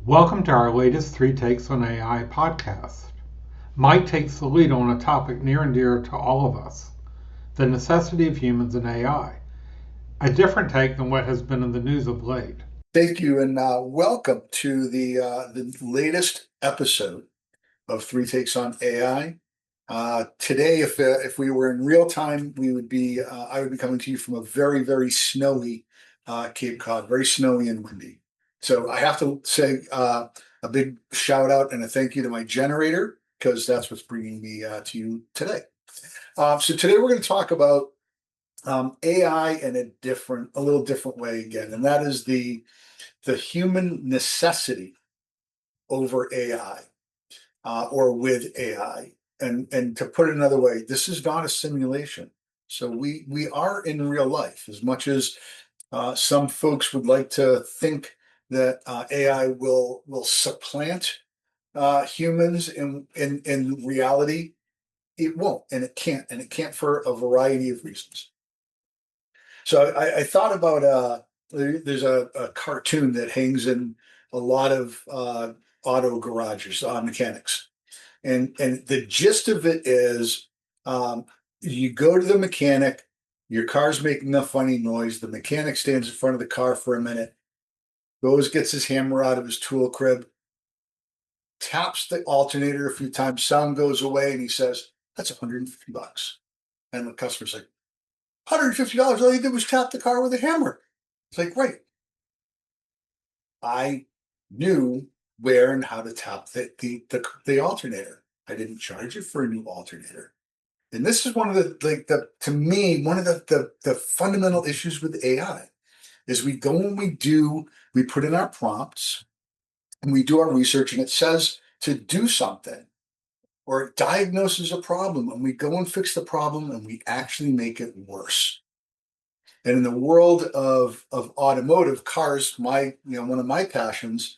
Welcome to our latest Three Takes on AI podcast. Mike takes the lead on a topic near and dear to all of us, the necessity of humans in AI, a different take than what has been in the news of late. Thank you, and welcome to the latest episode of Three Takes on AI. Today, if we were in real time, we would be I would be coming to you from a very snowy Cape Cod, very snowy and windy. So I have to say a big shout out and a thank you to my generator because that's what's bringing me to you today. So today we're going to talk about AI in a little different way again, and that is the human necessity over AI or with AI. And to put it another way, this is not a simulation. So we are in real life. As much as some folks would like to think that AI will supplant humans in reality, it won't, and it can't for a variety of reasons. So I thought about there's a cartoon that hangs in a lot of auto garages, mechanics, and the gist of it is you go to the mechanic, your car's making a funny noise, the mechanic stands in front of the car for a minute, goes, gets his hammer out of his tool crib, taps the alternator a few times, sound goes away, and he says, "That's $150." And the customer's like, $150, all you did was tap the car with a hammer. It's like, right. I knew where and how to tap the alternator. I didn't charge it for a new alternator. And this is one of the to me, one of the fundamental issues with AI is we go and we put in our prompts and we do our research and it says to do something or it diagnoses a problem and we go and fix the problem and we actually make it worse. And in the world of automotive cars, one of my passions,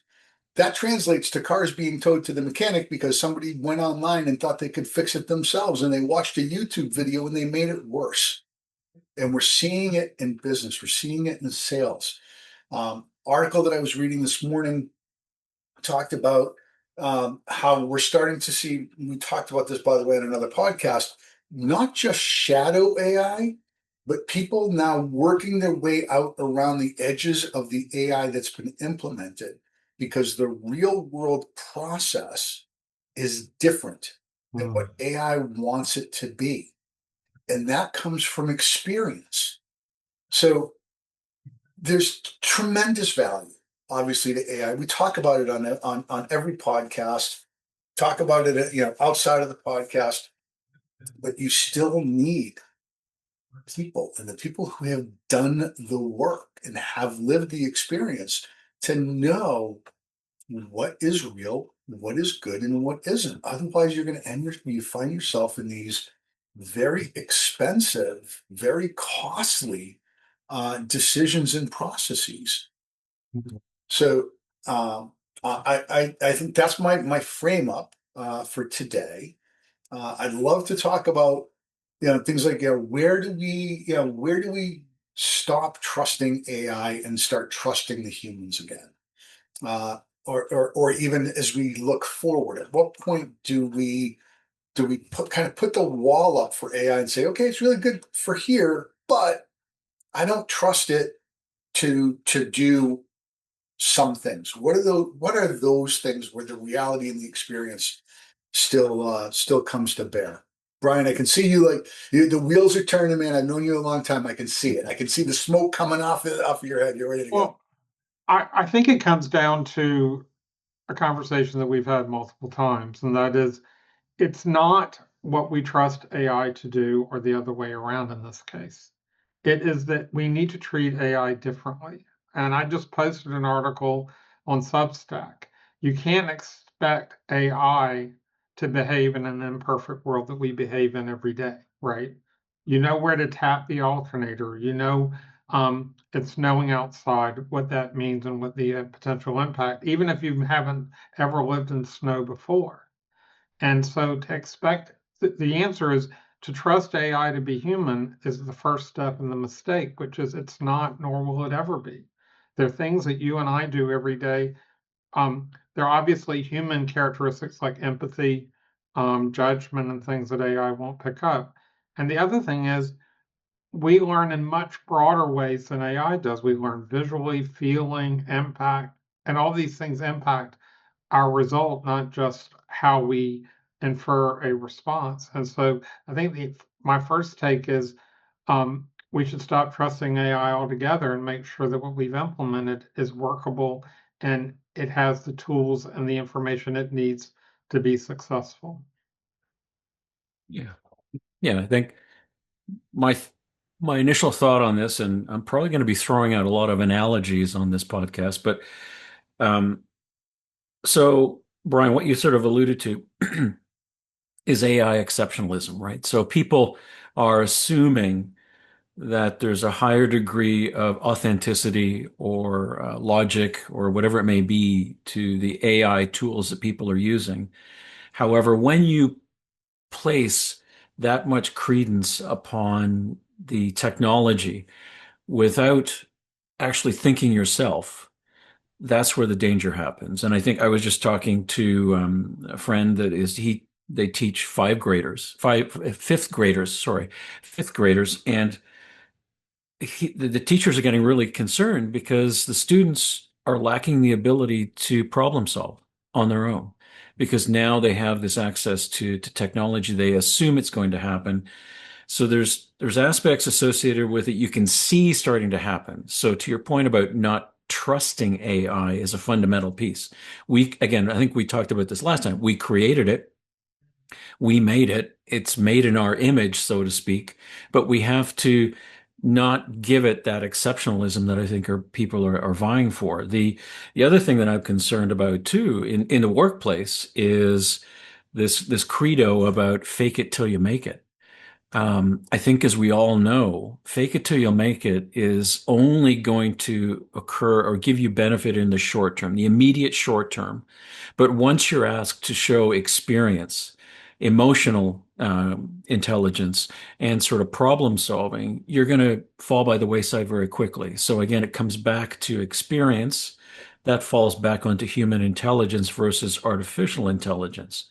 that translates to cars being towed to the mechanic because somebody went online and thought they could fix it themselves and they watched a YouTube video and they made it worse. And we're seeing it in business, we're seeing it in sales. Article that I was reading this morning talked about how we're starting to see, we talked about this, by the way, in another podcast, not just shadow AI, but people now working their way out around the edges of the AI that's been implemented because the real world process is different than what AI wants it to be. And that comes from experience. So there's tremendous value, obviously, to AI. We talk about it on every podcast, talk about it, outside of the podcast, but you still need people and the people who have done the work and have lived the experience to know what is real, what is good, and what isn't. Otherwise, you're going to you find yourself in these very expensive, very costly decisions and processes. So I think that's my frame up for today. I'd love to talk about things like where do we stop trusting AI and start trusting the humans again, or even as we look forward, at what point do we put the wall up for AI and say, okay, it's really good for here, but I don't trust it to do some things. What are those things where the reality and the experience still comes to bear? Brian, I can see you, the wheels are turning, man. I've known you a long time. I can see it. I can see the smoke coming off of your head. You're ready to go. Well, I think it comes down to a conversation that we've had multiple times, and that is it's not what we trust AI to do or the other way around in this case. It is that we need to treat AI differently. And I just posted an article on Substack. You can't expect AI to behave in an imperfect world that we behave in every day, right? You know where to tap the alternator. It's knowing outside what that means and what the potential impact, even if you haven't ever lived in snow before. And so to expect the answer is to trust AI to be human is the first step in the mistake, which is it's not, nor will it ever be. There are things that you and I do every day there are obviously human characteristics like empathy, judgment, and things that AI won't pick up. And the other thing is, we learn in much broader ways than AI does. We learn visually, feeling, impact, and all these things impact our result, not just how we infer a response. And so I think my first take is we should stop trusting AI altogether and make sure that what we've implemented is workable and it has the tools and the information it needs to be successful. Yeah. Yeah, I think my my initial thought on this, and I'm probably going to be throwing out a lot of analogies on this podcast, but um, so Brian, what you sort of alluded to is AI exceptionalism, right? So people are assuming that there's a higher degree of authenticity or logic or whatever it may be to the AI tools that people are using. However, when you place that much credence upon the technology without actually thinking yourself, that's where the danger happens. And I think I was just talking to a friend that is they teach fifth graders, sorry, fifth graders, and the teachers are getting really concerned because the students are lacking the ability to problem solve on their own because now they have this access to technology. They assume it's going to happen. So there's aspects associated with it you can see starting to happen. So to your point about not trusting AI is a fundamental piece. Again, I think we talked about this last time. We created it. We made it. It's made in our image, so to speak, but we have to not give it that exceptionalism that I think people are vying for. The other thing that I'm concerned about too in the workplace is this credo about fake it till you make it. I think, as we all know, fake it till you'll make it is only going to occur or give you benefit in the short term, the immediate short term. But once you're asked to show experience, emotional intelligence, and sort of problem solving, you're going to fall by the wayside very quickly. So again, it comes back to experience. That falls back onto human intelligence versus artificial intelligence.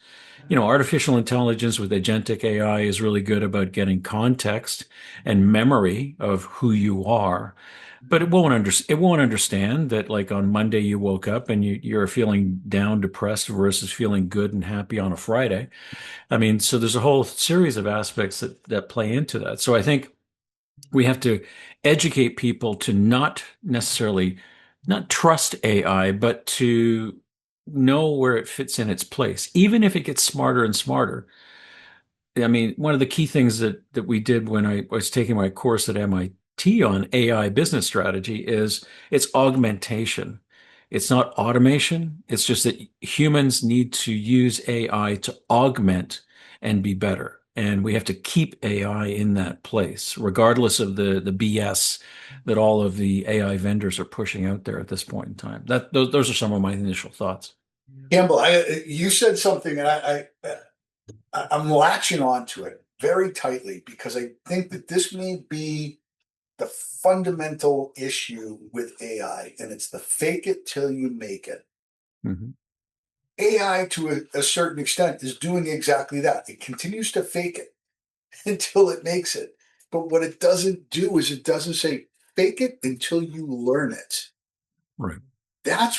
Artificial intelligence with agentic AI is really good about getting context and memory of who you are, but it won't understand that, like, on Monday you woke up and you're feeling down, depressed versus feeling good and happy on a Friday. I mean, so there's a whole series of aspects that play into that. So I think we have to educate people to not necessarily not trust AI, but to know where it fits in its place, even if it gets smarter and smarter. I mean, one of the key things that we did when I was taking my course at MIT on AI business strategy is it's augmentation. It's not automation. It's just that humans need to use AI to augment and be better. And we have to keep AI in that place, regardless of the BS that all of the AI vendors are pushing out there at this point in time. Those are some of my initial thoughts. Campbell, you said something, and I'm latching onto it very tightly because I think that this may be the fundamental issue with AI, and it's the fake it till you make it. Mm-hmm. AI, to a certain extent, is doing exactly that. It continues to fake it until it makes it. But what it doesn't do is it doesn't say fake it until you learn it. Right. That's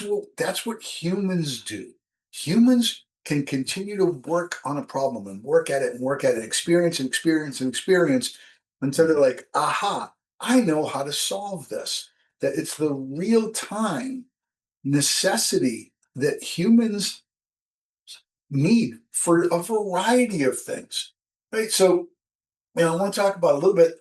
what humans do. Humans can continue to work on a problem and work at it and work at it, experience and experience and experience until they're like, aha, I know how to solve this. That it's the real time necessity that humans need for a variety of things. Right. So, I want to talk about a little bit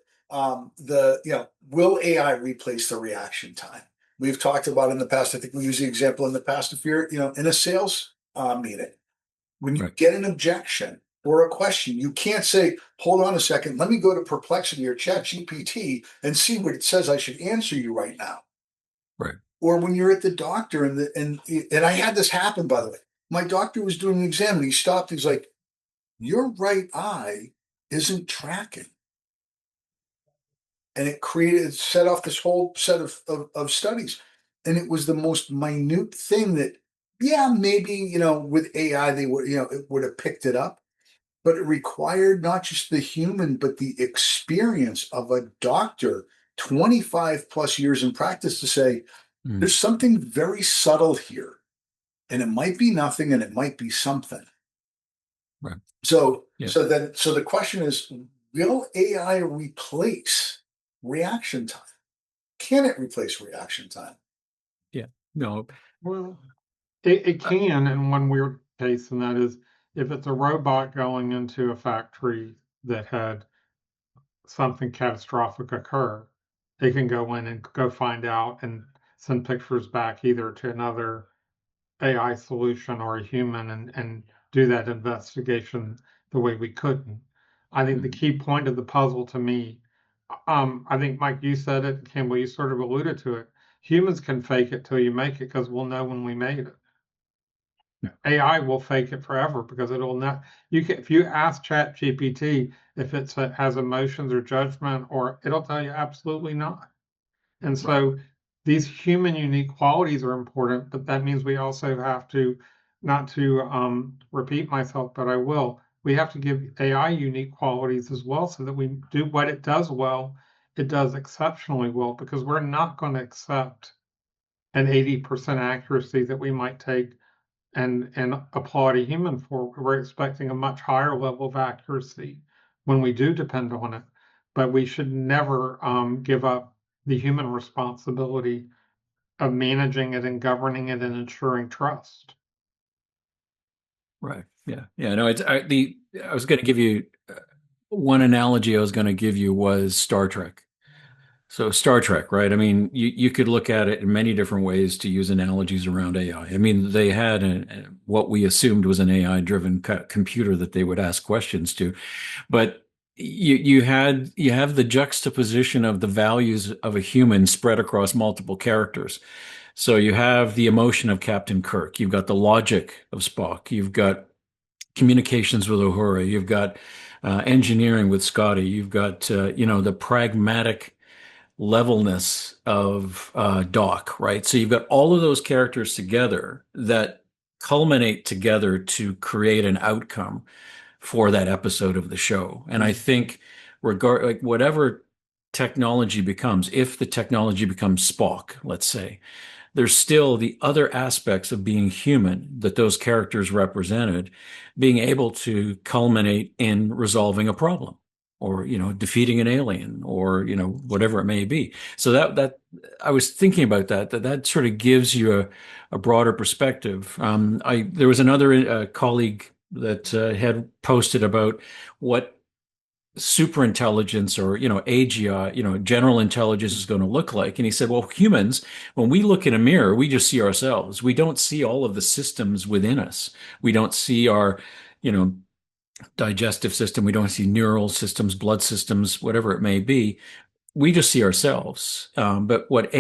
will AI replace the reaction time? We've talked about in the past. I think we use the example in the past. If you're, in a sales meeting, when you Right. get an objection or a question, you can't say, "Hold on a second, let me go to Perplexity or Chat GPT and see what it says I should answer you right now." Right. Or when you're at the doctor and I had this happen, by the way. My doctor was doing an exam and he stopped. He's like, "Your right eye isn't tracking." And set off this whole set of studies. And it was the most minute thing that yeah, maybe, with AI, they would, it would have picked it up, but it required not just the human, but the experience of a doctor, 25 plus years in practice to say, Mm, there's something very subtle here, and it might be nothing and it might be something. right. So, Yeah. so the question is, will AI replace reaction time? Can it replace reaction time? Yeah. No. Well, it can in one weird case, and that is if it's a robot going into a factory that had something catastrophic occur, they can go in and go find out and send pictures back either to another AI solution or a human and do that investigation the way we couldn't. I think the Mm, key point of the puzzle to me, I think Mike, you said it, Campbell, you sort of alluded to it. Humans can fake it till you make it because we'll know when we made it. yeah. AI will fake it forever because it'll not. You can if you ask Chat GPT if it has emotions or judgment, or it'll tell you absolutely not. And Right. so these human unique qualities are important, but that means we also have to, not to repeat myself, but I will, we have to give AI unique qualities as well so that we do what it does well, it does exceptionally well, because we're not going to accept an 80% accuracy that we might take and applaud a human for. We're expecting a much higher level of accuracy when we do depend on it, but we should never give up the human responsibility of managing it and governing it and ensuring trust. Right. Yeah. Yeah. No, I was going to give you one analogy I was going to give you was Star Trek. So Star Trek, right? I mean, you could look at it in many different ways to use analogies around AI. I mean, they had what we assumed was an AI-driven computer that they would ask questions to, but you have the juxtaposition of the values of a human spread across multiple characters. So you have the emotion of Captain Kirk, you've got the logic of Spock, you've got communications with Uhura, you've got engineering with Scotty, you've got the pragmatic levelness of Doc, right? So you've got all of those characters together that culminate together to create an outcome for that episode of the show. And I think like whatever technology becomes, if the technology becomes Spock, let's say, there's still the other aspects of being human that those characters represented, being able to culminate in resolving a problem or, defeating an alien or, whatever it may be. So that I was thinking about that sort of gives you a broader perspective. There was another colleague that had posted about what super intelligence or AGI, general intelligence is going to look like. And he said, well, humans, when we look in a mirror, we just see ourselves. We don't see all of the systems within us. We don't see our, you know, digestive system. We don't see neural systems, blood systems, whatever it may be. We just see ourselves. But what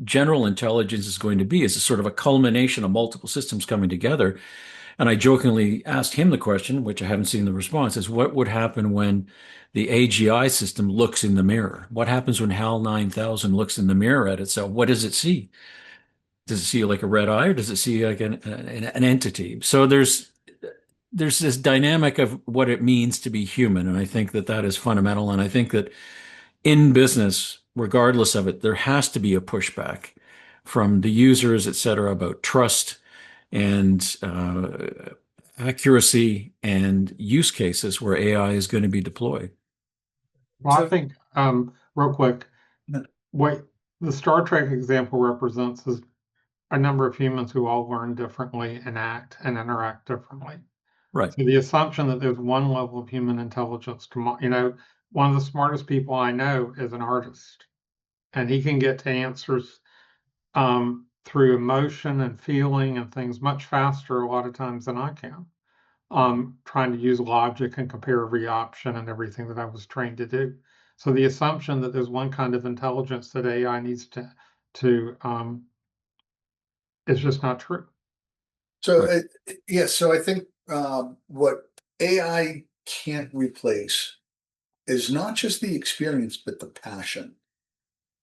general intelligence is going to be is a sort of a culmination of multiple systems coming together. And I jokingly asked him the question, which I haven't seen the response, is what would happen when the AGI system looks in the mirror? What happens when HAL 9000 looks in the mirror at itself? What does it see? Does it see like a red eye or does it see like an entity? So there's this dynamic of what it means to be human. And I think that is fundamental. And I think that in business, regardless of it, there has to be a pushback from the users, et cetera, about trust and accuracy and use cases where AI is going to be deployed. Well, I So, think, real quick, what the Star Trek example represents is a number of humans who all learn differently and act and interact differently. Right. So the assumption that there's one level of human intelligence one of the smartest people I know is an artist, and he can get to answers through emotion and feeling and things much faster a lot of times than I can. Trying to use logic and compare every option and everything that I was trained to do. So the assumption that there's one kind of intelligence that AI needs to is just not true. so Right. yeah, so I think what AI can't replace is not just the experience, but the passion,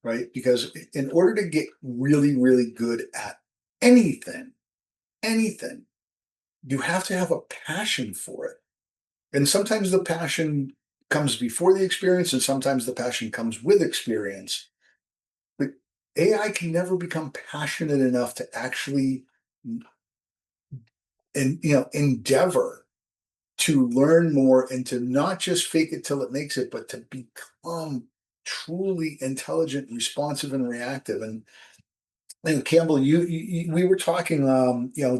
right? Because in order to get really, really good at anything, anything, you have to have a passion for it. And sometimes the passion comes before the experience, and sometimes the passion comes with experience. But AI can never become passionate enough to actually endeavor to learn more and to not just fake it till it makes it, but to become truly intelligent, responsive, and reactive. And Campbell, we were talking,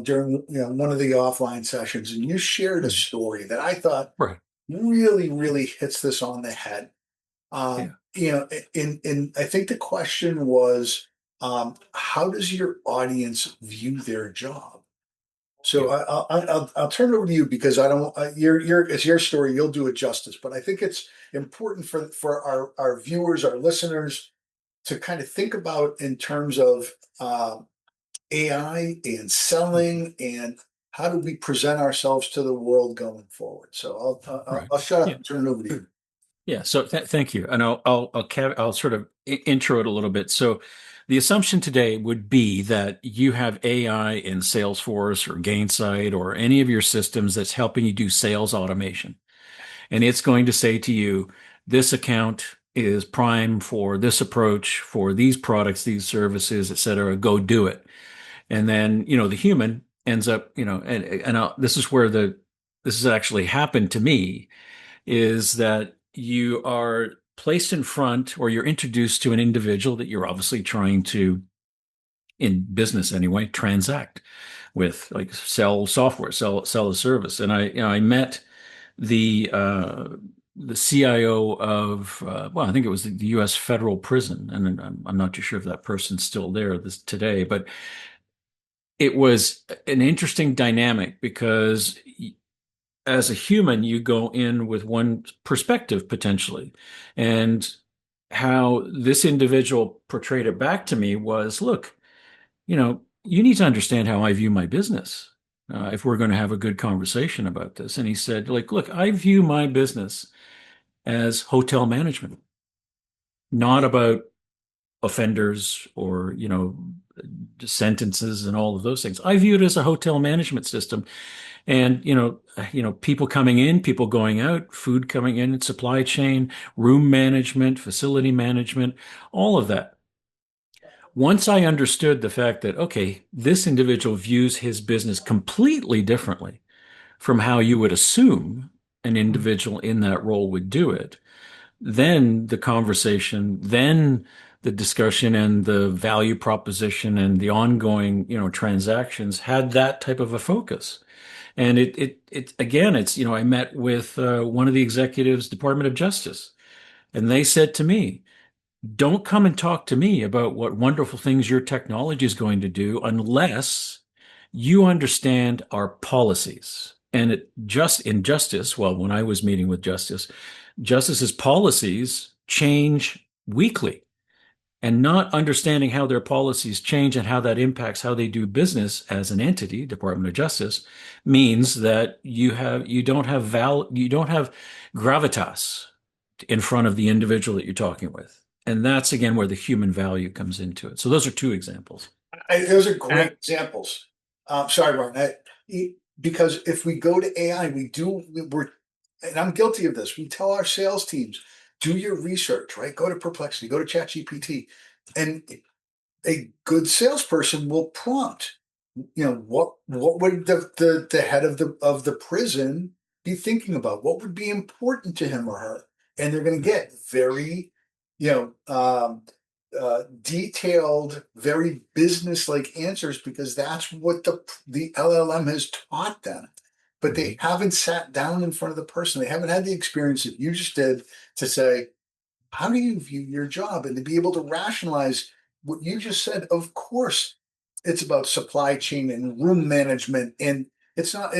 during one of the offline sessions, and you shared a story that I thought Right. really, really hits this on the head. Yeah. In I think the question was, how does your audience view their job? So Yeah. I'll turn it over to you because I don't. It's your story. You'll do it justice. But I think it's important for our viewers, our listeners, to kind of think about in terms of AI and selling and how do we present ourselves to the world going forward. So Right. I'll shut up Yeah. and turn it over to you. Yeah. So thank you, and I'll sort of intro it a little bit. So the assumption today would be that you have AI in Salesforce or Gainsight or any of your systems that's helping you do sales automation, and it's going to say to you, this account is prime for this approach for these products, these services, et cetera. Go do it. And then, the human ends up, this is where this has actually happened to me, is that you are placed in front or you're introduced to an individual that you're obviously trying to, in business anyway, transact with, like sell software, sell a service. And I met the CIO of, well, I think it was the U.S. federal prison, and I'm not too sure if that person's still there today, but it was an interesting dynamic because as a human, you go in with one perspective potentially. And how this individual portrayed it back to me was, look, you need to understand how I view my business. If we're going to have a good conversation about this. And he said, like, look, I view my business as hotel management, not about offenders or, sentences and all of those things. I view it as a hotel management system. And people coming in, people going out, food coming in, supply chain, room management, facility management, all of that. Once I understood the fact that, okay, this individual views his business completely differently from how you would assume an individual in that role would do it, then the conversation, then the discussion and the value proposition and the ongoing, transactions had that type of a focus. And it again, I met with one of the executives, Department of Justice, and they said to me, don't come and talk to me about what wonderful things your technology is going to do unless you understand our policies. And in justice, well, when I was meeting with Justice's policies change weekly, and not understanding how their policies change and how that impacts how they do business as an entity, Department of Justice, means that you don't have gravitas in front of the individual that you're talking with. And that's again where the human value comes into it. So those are two examples. Those are great And examples. Sorry, Ron. Because if we go to AI, and I'm guilty of this. We tell our sales teams, do your research, right? Go to Perplexity, go to ChatGPT, and a good salesperson will prompt. What would the head of the prison be thinking about? What would be important to him or her? And they're going to get very, detailed, very business-like answers because that's what the LLM has taught them. But they haven't sat down in front of the person. They haven't had the experience that you just did to say, how do you view your job? And to be able to rationalize what you just said. Of course, it's about supply chain and room management, and it's not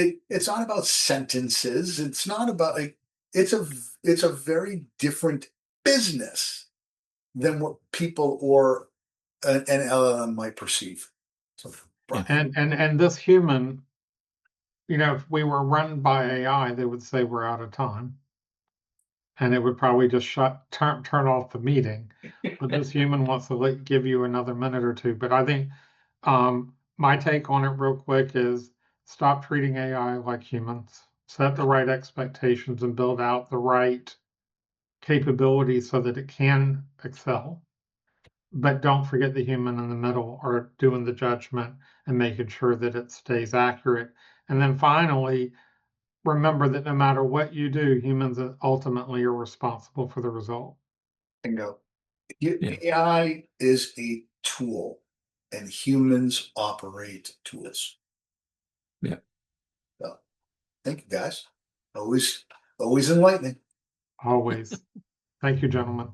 about sentences. It's not about it's a very different business than what people or an LLM might perceive. So, Brian. and this human, if we were run by AI, they would say we're out of time, and it would probably just turn off the meeting. But this human wants to give you another minute or two. But I think my take on it real quick is stop treating AI like humans, set the right expectations and build out the right capabilities so that it can excel. But don't forget the human in the middle or doing the judgment and making sure that it stays accurate. And then finally, remember that no matter what you do, humans ultimately are responsible for the result. Bingo. Yeah. AI is a tool, and humans operate tools. Yeah. So, thank you, guys. Always enlightening. Always. Thank you, gentlemen.